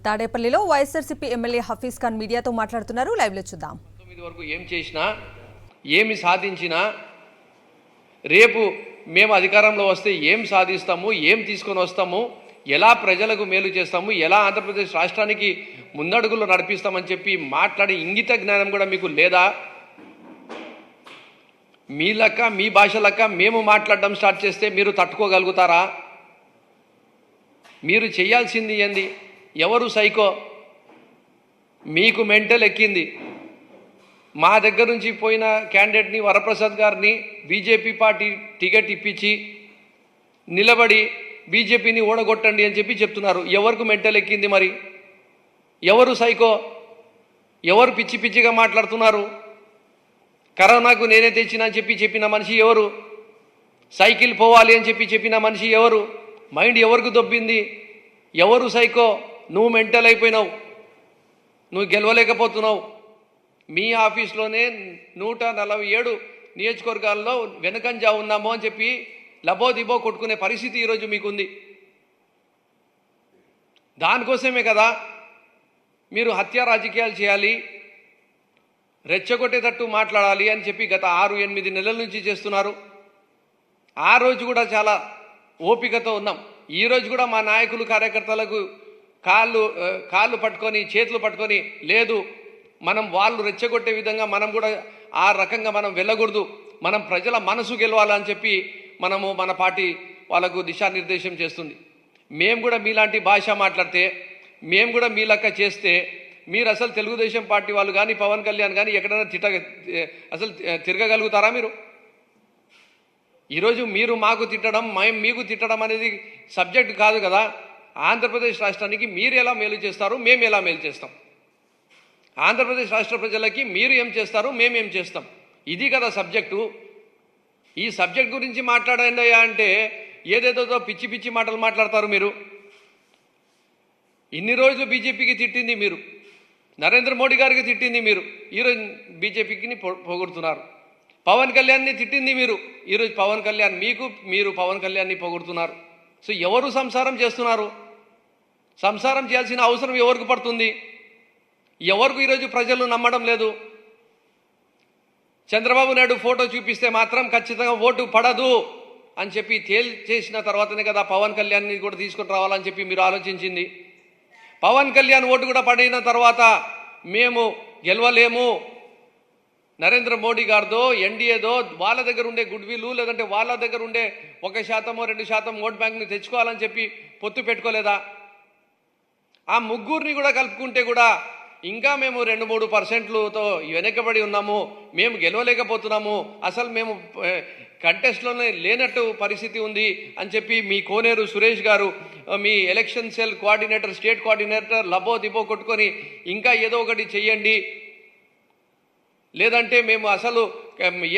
తాడేపల్లిలో వైఎస్ఆర్సీపీ ఎమ్మెల్యే హఫీజ్ ఖాన్ మీడియాతో మాట్లాడుతున్నారు. లైవ్ లో చూద్దాం. 9 వరకు ఏం చేసినా ఏమి సాధించినా రేపు మేము అధికారంలో వస్తే ఏం సాధిస్తాము, ఏం తీసుకొని వస్తాము, ఎలా ప్రజలకు మేలు చేస్తాము, ఎలా ఆంధ్రప్రదేశ్ రాష్ట్రానికి ముందడుగులో నడిపిస్తామని చెప్పి మాట్లాడే ఇంగిత జ్ఞానం కూడా మీకు లేదా? మీ లెక్క మీ భాష లెక్క మేము మాట్లాడడం స్టార్ట్ చేస్తే మీరు తట్టుకోగలుగుతారా? మీరు చేయాల్సింది ఏంది? ఎవరు సైకో? మీకు మెంటల్ ఎక్కింది. మా దగ్గర నుంచి పోయిన క్యాండిడేట్ని వరప్రసాద్ గారిని బీజేపీ పార్టీ టికెట్ ఇప్పించి నిలబడి బీజేపీని ఓడగొట్టండి అని చెప్పి చెప్తున్నారు. ఎవరికి మెంటల్ ఎక్కింది? మరి ఎవరు సైకో? ఎవరు పిచ్చి పిచ్చిగా మాట్లాడుతున్నారు? కరోనాకు నేనే తెచ్చినా అని చెప్పిన మనిషి ఎవరు? సైకిల్ పోవాలి అని చెప్పిన మనిషి ఎవరు? మైండ్ ఎవరికి దొబ్బింది? ఎవరు సైకో? నువ్వు మెంటల్ అయిపోయినావు, నువ్వు గెలవలేకపోతున్నావు. మీ ఆఫీస్లోనే 147 నియోజకవర్గాల్లో వెనకంజా ఉన్నాము అని చెప్పి లబోదిబో కొట్టుకునే పరిస్థితి ఈరోజు మీకుంది. దానికోసమే కదా మీరు హత్య రాజకీయాలు చేయాలి, రెచ్చగొట్టేటట్టు మాట్లాడాలి అని చెప్పి గత 6-8 నెలల నుంచి చేస్తున్నారు. ఆ రోజు కూడా చాలా ఓపికతో ఉన్నాం. ఈరోజు కూడా మా నాయకులు కార్యకర్తలకు కాళ్ళు పట్టుకొని చేతులు పట్టుకొని లేదు, మనం వాళ్ళు రెచ్చగొట్టే విధంగా మనం కూడా ఆ రకంగా మనం వెళ్ళకూడదు, మనం ప్రజల మనసు గెలవాలని చెప్పి మన పార్టీ వాళ్ళకు దిశానిర్దేశం చేస్తుంది. మేము కూడా మీలాంటి భాష మాట్లాడితే, మేము కూడా మీ లెక్క చేస్తే మీరు అసలు తెలుగుదేశం పార్టీ వాళ్ళు కానీ పవన్ కళ్యాణ్ కానీ ఎక్కడైనా అసలు తిరగగలుగుతారా? మీరు ఈరోజు మీరు మాకు తిట్టడం, మేము మీకు తిట్టడం అనేది సబ్జెక్ట్ కాదు కదా. ఆంధ్రప్రదేశ్ రాష్ట్రానికి మీరు ఎలా మేలు చేస్తారు, మేము ఎలా మేలు చేస్తాం, ఆంధ్రప్రదేశ్ రాష్ట్ర ప్రజలకి మీరు ఏం చేస్తారు, మేమేం చేస్తాం, ఇది కదా సబ్జెక్టు. ఈ సబ్జెక్ట్ గురించి మాట్లాడండి అంటే ఏదేదో పిచ్చి పిచ్చి మాటలు మాట్లాడతారు మీరు. ఇన్ని రోజులు బీజేపీకి తిట్టింది మీరు, నరేంద్ర మోడీ గారికి తిట్టింది మీరు, ఈరోజు బీజేపీకి పొగుడుతున్నారు. పవన్ కళ్యాణ్ని తిట్టింది మీరు, ఈరోజు మీరు పవన్ కళ్యాణ్ని పొగుడుతున్నారు. సో ఎవరు సంసారం చేస్తున్నారు? సంసారం చేయాల్సిన అవసరం ఎవరికి పడుతుంది? ఎవరికి ఈరోజు ప్రజలు నమ్మడం లేదు. చంద్రబాబు నాయుడు ఫోటో చూపిస్తే మాత్రం ఖచ్చితంగా ఓటు పడదు అని చెప్పి చేసిన తర్వాతనే కదా పవన్ కళ్యాణ్ని కూడా తీసుకొని రావాలని చెప్పి మీరు ఆలోచించింది. పవన్ కళ్యాణ్ ఓటు కూడా పడిన తర్వాత మేము గెలవలేము, నరేంద్ర మోడీ గారిదో ఎన్డీఏదో వాళ్ళ దగ్గర ఉండే గుడ్ విల్ లేదంటే వాళ్ళ దగ్గర ఉండే 1%-2% ఓట్ బ్యాంక్ని తెచ్చుకోవాలని చెప్పి పొత్తు పెట్టుకోలేదా? ఆ ముగ్గురిని కూడా కలుపుకుంటే కూడా ఇంకా మేము 2-3%తో వెనకబడి ఉన్నాము, మేము గెలవలేకపోతున్నాము, అసలు మేము కంటెస్ట్లోనే లేనట్టు పరిస్థితి ఉంది అని చెప్పి మీ కోనేరు సురేష్ గారు, మీ election cell coordinator, state coordinator లబో దిబో కొట్టుకొని ఇంకా ఏదో ఒకటి చెయ్యండి, లేదంటే మేము అసలు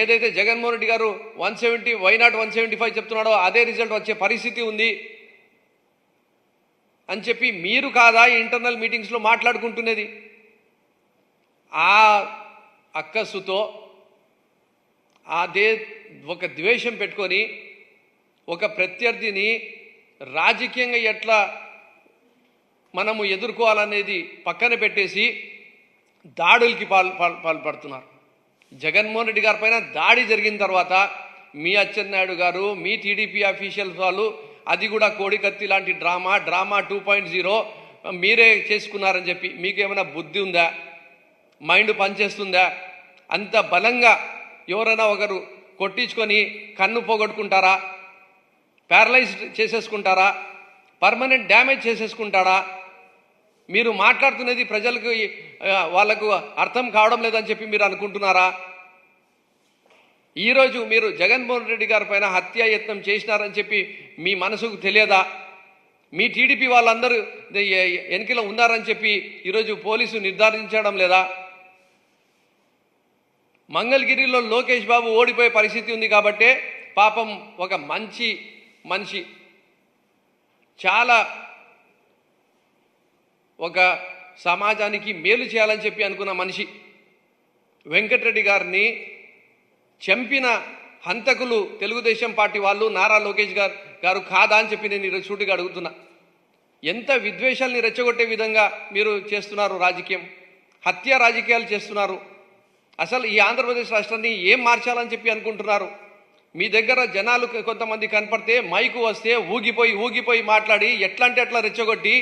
ఏదైతే జగన్మోహన్ రెడ్డి గారు 170 వైనాట్ 175 చెప్తున్నాడో అదే రిజల్ట్ వచ్చే పరిస్థితి ఉంది అని చెప్పి మీరు కాదా ఇంటర్నల్ మీటింగ్స్లో మాట్లాడుకుంటున్నది? ఆ అక్కసుతో అదే ఒక ద్వేషం పెట్టుకొని ఒక ప్రత్యర్థిని రాజకీయంగా ఎట్లా మనము ఎదుర్కోవాలనేది పక్కన పెట్టేసి దాడులకి పాల్పడుతున్నారు. జగన్మోహన్ రెడ్డి గారి పైన దాడి జరిగిన తర్వాత మీ అచ్చెన్నాయుడు గారు, మీ టీడీపీ అఫీషియల్స్ వాళ్ళు అది కూడా కోడికత్తి లాంటి డ్రామా 2.0 మీరే చేసుకున్నారని చెప్పి మీకేమైనా బుద్ధి ఉందా? మైండ్ పనిచేస్తుందా? అంత బలంగా ఎవరైనా ఒకరు కొట్టించుకొని కన్ను పోగొట్టుకుంటారా? ప్యారలైజ్ చేసేసుకుంటారా? పర్మనెంట్ డ్యామేజ్ చేసేసుకుంటారా? మీరు మాట్లాడుతున్నది ప్రజలకు వాళ్ళకు అర్థం కావడం లేదని చెప్పి మీరు అనుకుంటున్నారా? ఈరోజు మీరు జగన్మోహన్ రెడ్డి గారి పైన హత్యాయత్నం చేసినారని చెప్పి మీ మనసుకు తెలియదా? మీ టీడీపీ వాళ్ళందరూ ఎన్నికలో ఉన్నారని చెప్పి ఈరోజు పోలీసు నిర్ధారించడం లేదా? మంగళగిరిలో లోకేష్ బాబు ఓడిపోయే పరిస్థితి ఉంది కాబట్టే పాపం ఒక మంచి మనిషి, చాలా ఒక సమాజానికి మేలు చేయాలని చెప్పి అనుకున్న మనిషి వెంకటరెడ్డి గారిని చంపిన హంతకులు తెలుగుదేశం పార్టీ వాళ్ళు, నారా లోకేష్ గారు కాదా అని చెప్పి నేను ఈరోజు సూటిగా అడుగుతున్నా. ఎంత విద్వేషాల్ని రెచ్చగొట్టే విధంగా మీరు చేస్తున్నారు రాజకీయం, హత్య రాజకీయాలు చేస్తున్నారు. అసలు ఈ ఆంధ్రప్రదేశ్ రాష్ట్రాన్ని ఏం మార్చాలని చెప్పి అనుకుంటున్నారు? మీ దగ్గర జనాలు కొంతమంది కనపడితే మైకు వస్తే ఊగిపోయి మాట్లాడి ఎట్లా అంటే అట్లా రెచ్చగొట్టి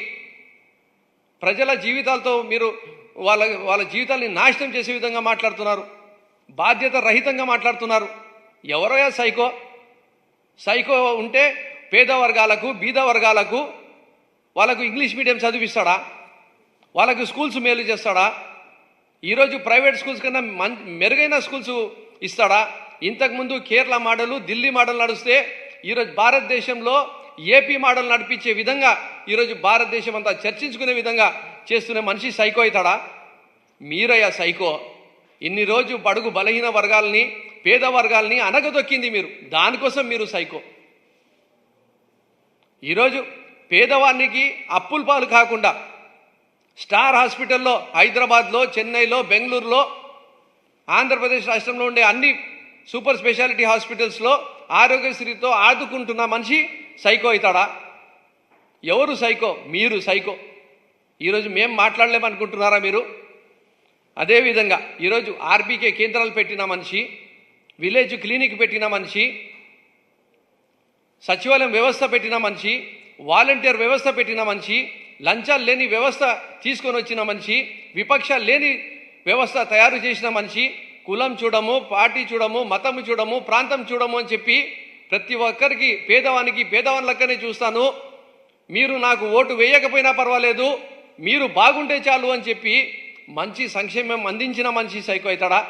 ప్రజల జీవితాలతో మీరు వాళ్ళ జీవితాల్ని నాశనం చేసే విధంగా మాట్లాడుతున్నారు. బాధ్యత రహితంగా మాట్లాడుతున్నారు. ఎవరోయా సైకో ఉంటే పేద వర్గాలకు బీద వర్గాలకు వాళ్ళకు ఇంగ్లీష్ మీడియం చదివిస్తాడా? వాళ్ళకు స్కూల్స్ మేలు చేస్తాడా? ఈరోజు ప్రైవేట్ స్కూల్స్ కన్నా మెరుగైన స్కూల్స్ ఇస్తాడా? ఇంతకుముందు కేరళ మోడలు ఢిల్లీ మోడల్ నడిస్తే ఈరోజు భారతదేశంలో ఏపీ మోడల్ నడిపించే విధంగా ఈరోజు భారతదేశం అంతా చర్చించుకునే విధంగా చేస్తున్న మనిషి సైకో అవుతాడా? మీరయ్యా సైకో. ఇన్ని రోజు బడుగు బలహీన వర్గాల్ని పేద వర్గాల్ని అనగదొక్కింది మీరు, దానికోసం మీరు సైకో. ఈరోజు పేదవానికి అప్పుల పాలు కాకుండా స్టార్ హాస్పిటల్లో హైదరాబాద్లో, చెన్నైలో, బెంగళూరులో, ఆంధ్రప్రదేశ్ రాష్ట్రంలో ఉండే అన్ని సూపర్ స్పెషాలిటీ హాస్పిటల్స్లో ఆరోగ్యశ్రీతో ఆదుకుంటున్న మనిషి సైకో అవుతాడా? ఎవరు సైకో? మీరు సైకో. ఈరోజు మేము మాట్లాడలేమనుకుంటున్నారా మీరు? అదేవిధంగా ఈరోజు ఆర్బీకే కేంద్రాలు పెట్టిన మనిషి, విలేజ్ క్లినిక్ పెట్టిన మనిషి, సచివాలయం వ్యవస్థ పెట్టిన మనిషి, వాలంటీర్ వ్యవస్థ పెట్టిన మనిషి, లంచాలు లేని వ్యవస్థ తీసుకొని వచ్చిన మనిషి, విపక్షాలు లేని వ్యవస్థ తయారు చేసిన మనిషి, కులం చూడము, పార్టీ చూడము, మతం చూడము, ప్రాంతం చూడము అని చెప్పి ప్రతి ఒక్కరికి పేదవాని లెక్కనే చూస్తాను, మీరు నాకు ఓటు వేయకపోయినా పర్వాలేదు, మీరు బాగుంటే చాలు అని చెప్పి మంచి సంక్షేమం అందించిన మనిషి సైకో అవుతాడా?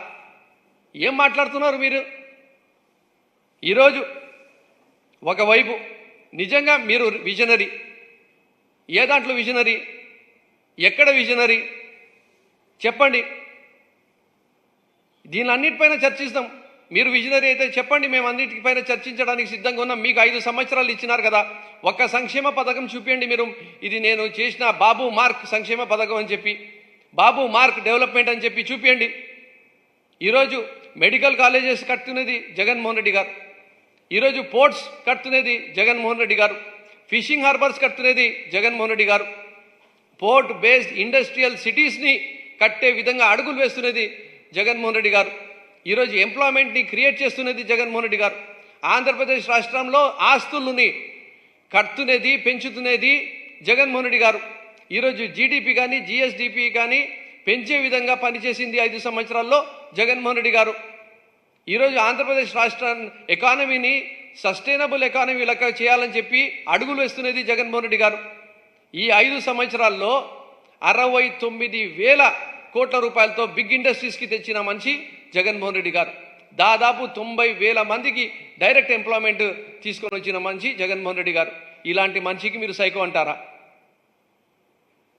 ఏం మాట్లాడుతున్నారు మీరు? ఈరోజు ఒకవైపు నిజంగా మీరు విజనరీ. ఏ దాంట్లో విజనరీ? ఎక్కడ విజనరీ? చెప్పండి. దీనిలన్నిటిపైన చర్చిస్తాం. మీరు విజనరీ అయితే చెప్పండి, మేము అన్నిటిపైన చర్చించడానికి సిద్ధంగా ఉన్నాం. మీకు 5 సంవత్సరాలు ఇచ్చినారు కదా, ఒక్క సంక్షేమ పథకం చూపించండి మీరు. ఇది నేను చేసిన బాబు మార్క్ సంక్షేమ పథకం అని చెప్పి, బాబు మార్క్ డెవలప్మెంట్ అని చెప్పి చూపించండి. ఈరోజు మెడికల్ కాలేజెస్ కట్టుకునేది జగన్మోహన్ రెడ్డి గారు, ఈరోజు పోర్ట్స్ కట్టుకునేది జగన్మోహన్ రెడ్డి గారు, ఫిషింగ్ హార్బర్స్ కట్టుకునేది జగన్మోహన్ రెడ్డి గారు, పోర్ట్ బేస్డ్ ఇండస్ట్రియల్ సిటీస్ని కట్టే విధంగా అడుగులు వేస్తున్నది జగన్మోహన్ రెడ్డి గారు. ఈరోజు ఎంప్లాయ్మెంట్ని క్రియేట్ చేస్తున్నది జగన్మోహన్ రెడ్డి గారు. ఆంధ్రప్రదేశ్ రాష్ట్రంలో ఆస్తులని కడుతున్నది పెంచుతున్నది జగన్మోహన్ రెడ్డి గారు. ఈరోజు జీడిపి కానీ జిఎస్డిపి కానీ పెంచే విధంగా పనిచేసింది 5 సంవత్సరాల్లో జగన్మోహన్ రెడ్డి గారు. ఈరోజు ఆంధ్రప్రదేశ్ రాష్ట్ర ఎకానమీని సస్టైనబుల్ ఎకానమీ లెక్క చేయాలని చెప్పి అడుగులు వేస్తున్నది జగన్మోహన్ రెడ్డి గారు. ఈ 5 సంవత్సరాల్లో 69,000 కోట్ల రూపాయలతో బిగ్ ఇండస్ట్రీస్కి తెచ్చిన మనిషి జగన్మోహన్ రెడ్డి గారు. దాదాపు 90,000 మందికి డైరెక్ట్ ఎంప్లాయ్మెంట్ తీసుకొని వచ్చిన మనిషి జగన్మోహన్ రెడ్డి గారు. ఇలాంటి మనిషికి మీరు సైకో అంటారా?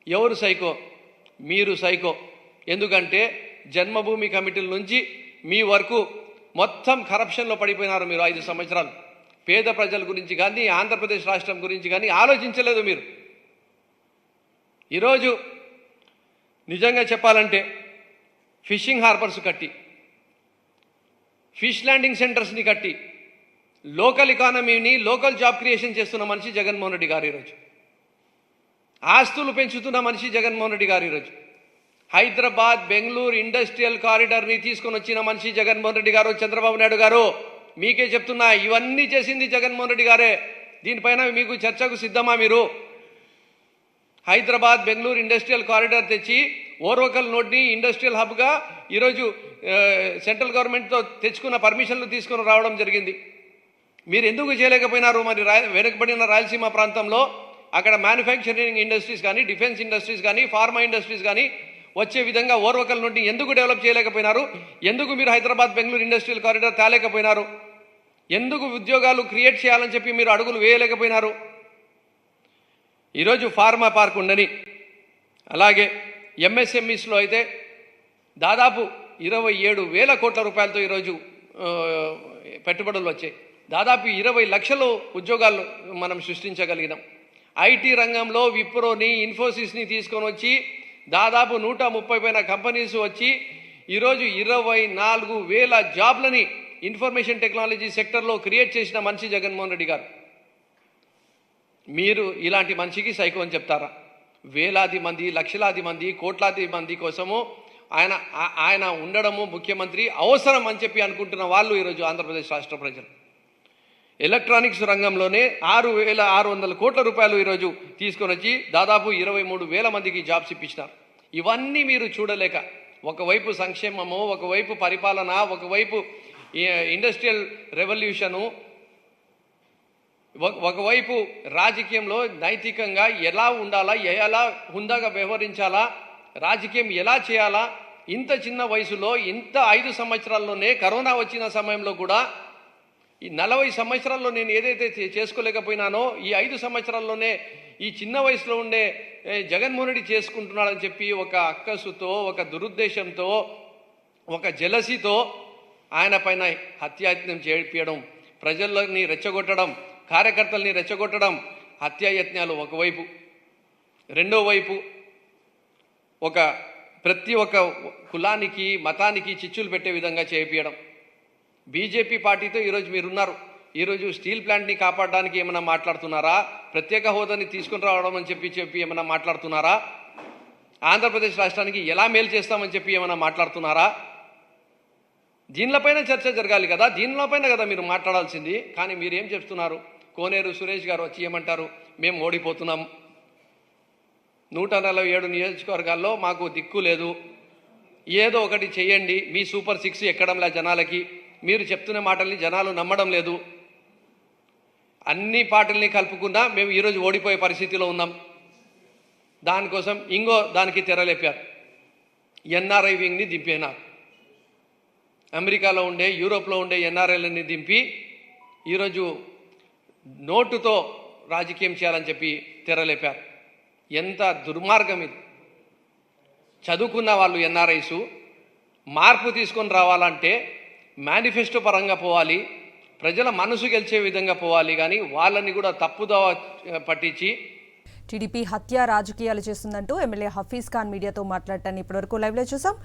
ఎవరు సైకో? మీరు సైకో. ఎందుకంటే జన్మభూమి కమిటీల నుంచి మీ వరకు మొత్తం కరప్షన్లో పడిపోయినారు మీరు. 5 సంవత్సరాలు పేద ప్రజల గురించి కానీ ఆంధ్రప్రదేశ్ రాష్ట్రం గురించి కానీ ఆలోచించలేదు మీరు. ఈరోజు నిజంగా చెప్పాలంటే ఫిషింగ్ హార్బర్స్ కట్టి, ఫిష్ ల్యాండింగ్ సెంటర్స్ని కట్టి లోకల్ ఎకానమీని, లోకల్ జాబ్ క్రియేషన్ చేస్తున్న మనిషి జగన్మోహన్ రెడ్డి గారు. ఈరోజు ఆస్తులు పెంచుతున్న మనిషి జగన్మోహన్ రెడ్డి గారు. ఈరోజు హైదరాబాద్ బెంగళూరు ఇండస్ట్రియల్ కారిడార్ని తీసుకొని వచ్చిన మనిషి జగన్మోహన్ రెడ్డి గారు. చంద్రబాబు నాయుడు గారు, మీకే చెప్తున్నా, ఇవన్నీ చేసింది జగన్మోహన్ రెడ్డి గారే. దీనిపైన మీకు చర్చకు సిద్ధమా మీరు? హైదరాబాద్ బెంగళూరు ఇండస్ట్రియల్ కారిడార్ తెచ్చి ఓర్వకల్ నోడ్ని ఇండస్ట్రియల్ హబ్గా ఈరోజు సెంట్రల్ గవర్నమెంట్తో తెచ్చుకున్న పర్మిషన్లు తీసుకొని రావడం జరిగింది. మీరు ఎందుకు చేయలేకపోయినారు? మరి వెనుకబడిన రాయలసీమ ప్రాంతంలో అక్కడ మ్యానుఫ్యాక్చరింగ్ ఇండస్ట్రీస్ కానీ, డిఫెన్స్ ఇండస్ట్రీస్ కానీ, ఫార్మా ఇండస్ట్రీస్ కానీ వచ్చే విధంగా ఓర్వకల్ నుండి ఎందుకు డెవలప్ చేయలేకపోయినారు? ఎందుకు మీరు హైదరాబాద్ బెంగళూరు ఇండస్ట్రియల్ కారిడార్ తేలేకపోయినారు? ఎందుకు ఉద్యోగాలు క్రియేట్ చేయాలని చెప్పి మీరు అడుగులు వేయలేకపోయినారు? ఈరోజు ఫార్మా పార్క్ ఉండని, అలాగే ఎంఎస్ఎంఈస్లో అయితే దాదాపు 27,000 కోట్ల రూపాయలతో ఈరోజు పెట్టుబడులు వచ్చాయి. దాదాపు 20 లక్షల ఉద్యోగాలు మనం సృష్టించగలిగినాం. ఐటీ రంగంలో విప్రోని, ఇన్ఫోసిస్ని తీసుకొని వచ్చి దాదాపు 130 పైన కంపెనీస్ వచ్చి ఈరోజు 24,000 జాబ్లని ఇన్ఫర్మేషన్ టెక్నాలజీ సెక్టర్లో క్రియేట్ చేసిన మనిషి జగన్మోహన్ రెడ్డి గారు. మీరు ఇలాంటి మనిషికి సైకో అని చెప్తారా? వేలాది మంది, లక్షలాది మంది, కోట్లాది మంది కోసము ఆయన ఉండడము ముఖ్యమంత్రి అవసరం అని చెప్పి అనుకుంటున్న వాళ్ళు ఈరోజు ఆంధ్రప్రదేశ్ రాష్ట్ర ప్రజలు. ఎలక్ట్రానిక్స్ రంగంలోనే 6,600 కోట్ల రూపాయలు ఈరోజు తీసుకొని వచ్చి దాదాపు 23,000 మందికి జాబ్స్ ఇప్పించినారు. ఇవన్నీ మీరు చూడలేక ఒకవైపు సంక్షేమము, ఒకవైపు పరిపాలన, ఒకవైపు ఇండస్ట్రియల్ రెవల్యూషను, ఒకవైపు రాజకీయంలో నైతికంగా ఎలా ఉండాలా, ఎలా హుందాగా వ్యవహరించాలా, రాజకీయం ఎలా చేయాలా, ఇంత చిన్న వయసులో ఇంత 5 సంవత్సరాల్లోనే కరోనా వచ్చిన సమయంలో కూడా ఈ 40 సంవత్సరాల్లో నేను ఏదైతే చేసుకోలేకపోయినానో ఈ 5 సంవత్సరాల్లోనే ఈ చిన్న వయసులో ఉండే జగన్మోహన్ రెడ్డి చేసుకుంటున్నాడని చెప్పి ఒక అక్కసుతో, ఒక దురుద్దేశంతో, ఒక జలసీతో ఆయన పైన హత్యాయత్నం చేయించడం, ప్రజల్ని రెచ్చగొట్టడం, కార్యకర్తల్ని రెచ్చగొట్టడం, హత్యాయత్నాలు ఒకవైపు, రెండో వైపు ప్రతి ఒక్క కులానికి, మతానికి చిచ్చులు పెట్టే విధంగా చేయించడం. బీజేపీ పార్టీతో ఈరోజు మీరున్నారు. ఈరోజు స్టీల్ ప్లాంట్ని కాపాడడానికి ఏమైనా మాట్లాడుతున్నారా? ప్రత్యేక హోదాని తీసుకుని రావడం అని చెప్పి ఏమైనా మాట్లాడుతున్నారా? ఆంధ్రప్రదేశ్ రాష్ట్రానికి ఎలా మేలు చేస్తామని చెప్పి ఏమైనా మాట్లాడుతున్నారా? దీనిపైన చర్చ జరగాలి కదా, దీనిపైన కదా మీరు మాట్లాడాల్సింది. కానీ మీరేం చెప్తున్నారు? కోనేరు సురేష్ గారు వచ్చి ఏమంటారు? మేము ఓడిపోతున్నాం, 147 నియోజకవర్గాల్లో మాకు దిక్కు లేదు, ఏదో ఒకటి చేయండి, మీ సూపర్ 6 ఎక్కడంలా జనాలకి, మీరు చెప్తున్న మాటల్ని జనాలు నమ్మడం లేదు, అన్ని పార్టీల్ని కలుపుకున్నా మేము ఈరోజు ఓడిపోయే పరిస్థితిలో ఉన్నాం. దానికోసం దానికి తెరలేపారు. ఎన్ఆర్ఐ వింగ్ని దింపినారు. అమెరికాలో ఉండే, యూరోప్లో ఉండే ఎన్ఆర్ఐలని దింపి ఈరోజు నోటుతో రాజకీయం చేయాలని చెప్పి తెరలేపారు. ఎంత దుర్మార్గం ఇది! చదువుకున్న వాళ్ళు ఎన్ఆర్ఐసు మార్పు తీసుకొని రావాలంటే మేనిఫెస్టో పరంగా పోవాలి, ప్రజల మనసు గెలిచే విధంగా పోవాలి, కానీ వాళ్ళని కూడా తప్పుదోవ పట్టించి టీడీపీ హత్య రాజకీయాలు చేస్తుందంటూ ఎమ్మెల్యే హఫీజ్ ఖాన్ మీడియాతో మాట్లాడటాన్ని ఇప్పటివరకు లైవ్లో చూసాం.